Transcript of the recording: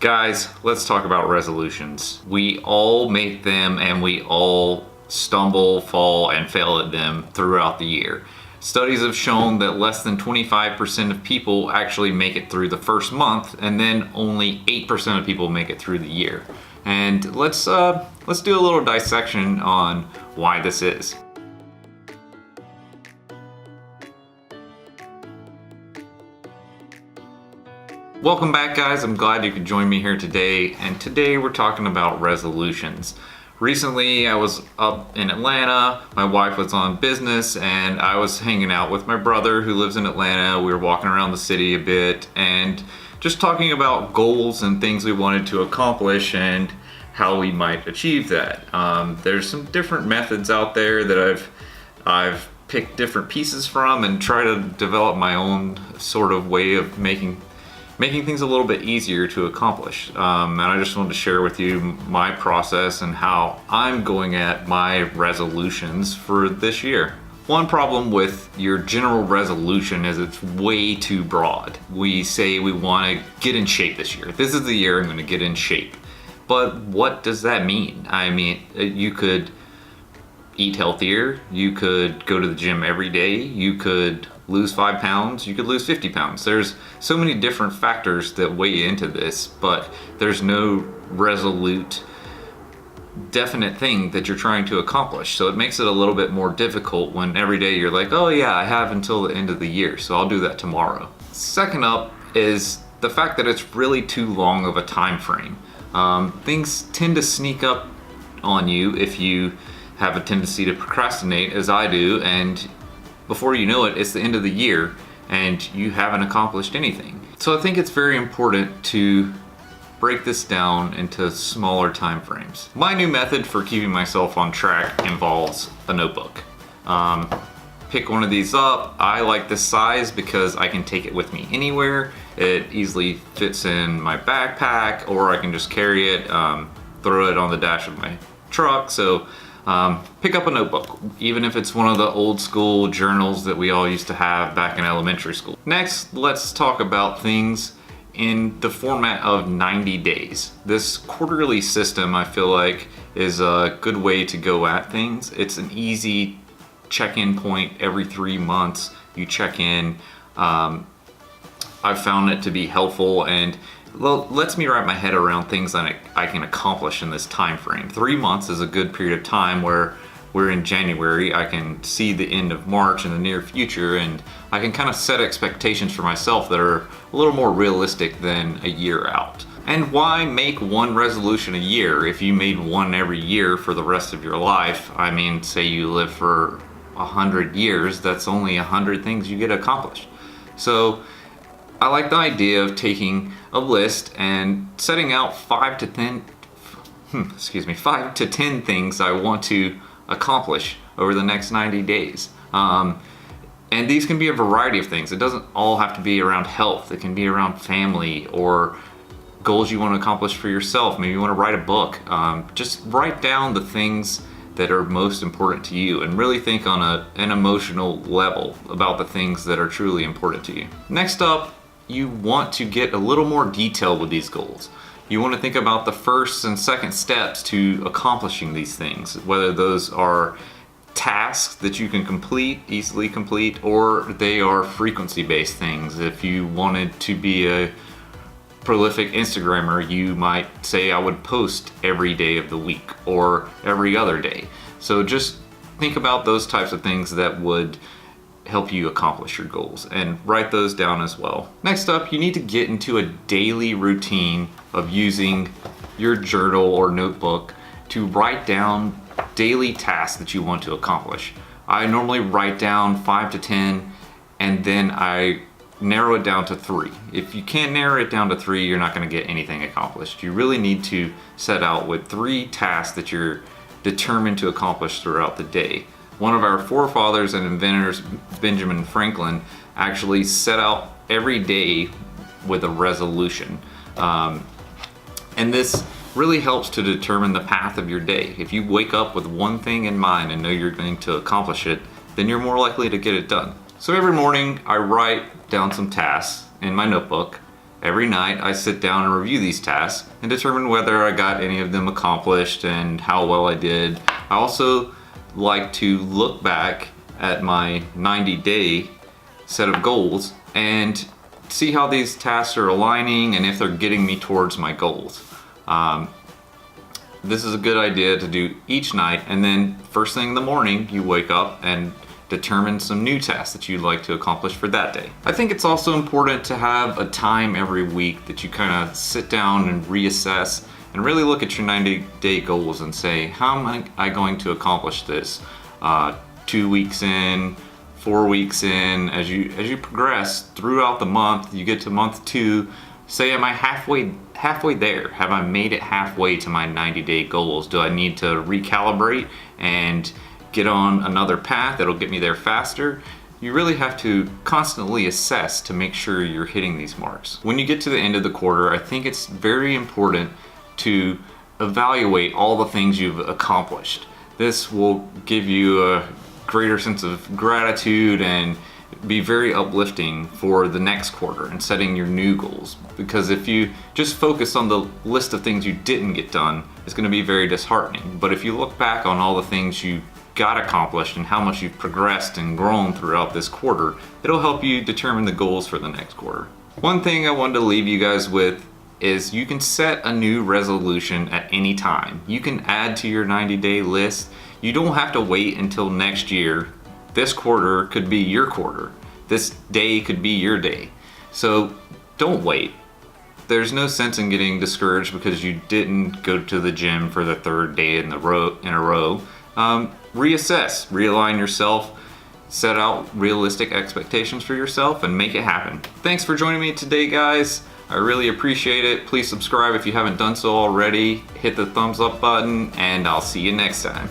Guys, let's talk about resolutions. We all make them and we all stumble, fall, and fail at them throughout the year. Studies have shown that less than 25% of people actually make it through the first month, and then only 8% of people make it through the year. And let's do a little dissection on why this is. Welcome back, guys. I'm glad you could join me here today, and today we're talking about resolutions. Recently I was up in Atlanta, my wife was on business, and I was hanging out with my brother who lives in Atlanta. We were walking around the city a bit and just talking about goals and things we wanted to accomplish and how we might achieve that. There's some different methods out there that I've picked different pieces from and try to develop my own sort of way of making things a little bit easier to accomplish. And I just wanted to share with you my process and how I'm going at my resolutions for this year. One problem with your general resolution is it's way too broad. We say we want to get in shape this year. This is the year I'm going to get in shape. But what does that mean? I mean, you could eat healthier, you could go to the gym every day, you could lose 5 pounds, you could lose 50 pounds. There's so many different factors that weigh into this, but there's no resolute, definite thing that you're trying to accomplish. So it makes it a little bit more difficult when every day you're like, oh yeah, I have until the end of the year, so I'll do that tomorrow. Second up is the fact that it's really too long of a time frame. Things tend to sneak up on you if you have a tendency to procrastinate, as I do, and before you know it, it's the end of the year and you haven't accomplished anything. So I think it's very important to break this down into smaller time frames. My new method for keeping myself on track involves a notebook. Pick one of these up. I like this size because I can take it with me anywhere. It easily fits in my backpack, or I can just carry it, throw it on the dash of my truck. So pick up a notebook, even if it's one of the old school journals that we all used to have back in elementary school. Next, let's talk about things in the format of 90 days. This quarterly system, I feel like, is a good way to go at things. It's an easy check-in point. Every 3 months you check in. I've found it to be helpful and lets me wrap my head around things that I can accomplish in this time frame. 3 months is a good period of time where we're in January. I can see the end of March in the near future, and I can kind of set expectations for myself that are a little more realistic than a year out. And why make one resolution a year if you made one every year for the rest of your life? I mean, say you live for 100 years, that's only 100 things you get accomplished. So I like the idea of taking a list and setting out 5 to 10 things I want to accomplish over the next 90 days. And these can be a variety of things. It doesn't all have to be around health. It can be around family or goals you want to accomplish for yourself. Maybe you want to write a book. Just write down the things that are most important to you and really think on an emotional level about the things that are truly important to you. Next up, you want to get a little more detailed with these goals. You want to think about the first and second steps to accomplishing these things, whether those are tasks that you can easily complete, or they are frequency-based things. If you wanted to be a prolific Instagrammer, you might say, I would post every day of the week or every other day. So just think about those types of things that would help you accomplish your goals and write those down as well. Next up, you need to get into a daily routine of using your journal or notebook to write down daily tasks that you want to accomplish. I normally write down 5 to 10 and then I narrow it down to 3. If you can't narrow it down to 3, you're not going to get anything accomplished. You really need to set out with 3 tasks that you're determined to accomplish throughout the day. One of our forefathers and inventors, Benjamin Franklin, actually set out every day with a resolution. And this really helps to determine the path of your day. If you wake up with one thing in mind and know you're going to accomplish it, then you're more likely to get it done. So every morning I write down some tasks in my notebook every night I sit down and review these tasks and determine whether I got any of them accomplished and how well I did. I also like to look back at my 90-day set of goals and see how these tasks are aligning and if they're getting me towards my goals. This is a good idea to do each night, and then first thing in the morning you wake up and determine some new tasks that you'd like to accomplish for that day. I think it's also important to have a time every week that you kind of sit down and reassess and really look at your 90-day goals and say, how am I going to accomplish this 2 weeks in, 4 weeks in? As you progress throughout the month, you get to month 2, say, am I halfway there? Have I made it halfway to my 90-day goals? Do I need to recalibrate and get on another path that'll get me there faster? You really have to constantly assess to make sure you're hitting these marks. When you get to the end of the quarter, I think it's very important to evaluate all the things you've accomplished. This will give you a greater sense of gratitude and be very uplifting for the next quarter and setting your new goals. Because if you just focus on the list of things you didn't get done, it's going to be very disheartening. But if you look back on all the things you got accomplished and how much you've progressed and grown throughout this quarter, it'll help you determine the goals for the next quarter. One thing I wanted to leave you guys with is you can set a new resolution at any time. You can add to your 90-day list. You don't have to wait until next year. This quarter could be your quarter. This day could be your day. So don't wait. There's no sense in getting discouraged because you didn't go to the gym for the 3rd day in a row. Reassess, realign yourself, set out realistic expectations for yourself, and make it happen. Thanks for joining me today, guys. I really appreciate it. Please subscribe if you haven't done so already. Hit the thumbs up button, and I'll see you next time.